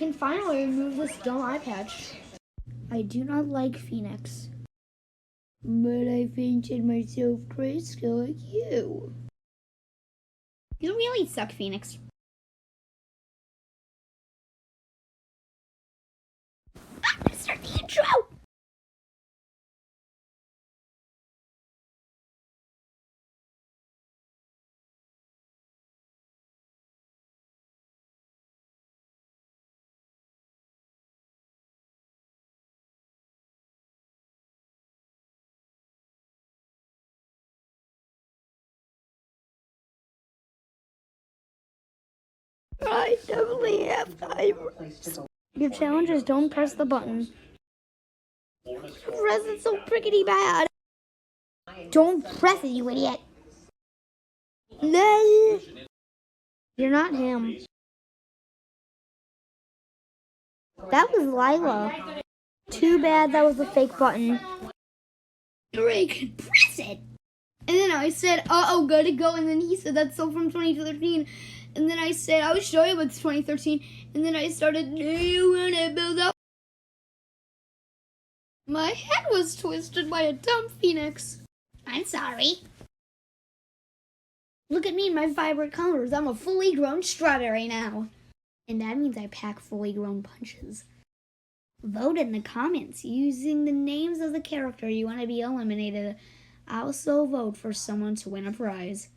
can finally remove this dumb eye patch. I do not like Phoenix. But I painted myself grayscale like you. You really suck, Phoenix. I'm gonna start the intro! I definitely have eyebrows. Your challenge is don't press the button. Press it so prickety bad. Don't press it, you idiot. No. You're not him. That was Lila. Too bad that was a fake button. Drake, press it. And then I said, gotta go. And then he said, that's so from 2013. And then I said, I was show you it's 2013. And then I started, do you want to build up? My head was twisted by a dumb Phoenix. I'm sorry. Look at me in my vibrant colors. I'm a fully grown strawberry now. And that means I pack fully grown punches. Vote in the comments using the names of the character you want to be eliminated. I also vote for someone to win a prize.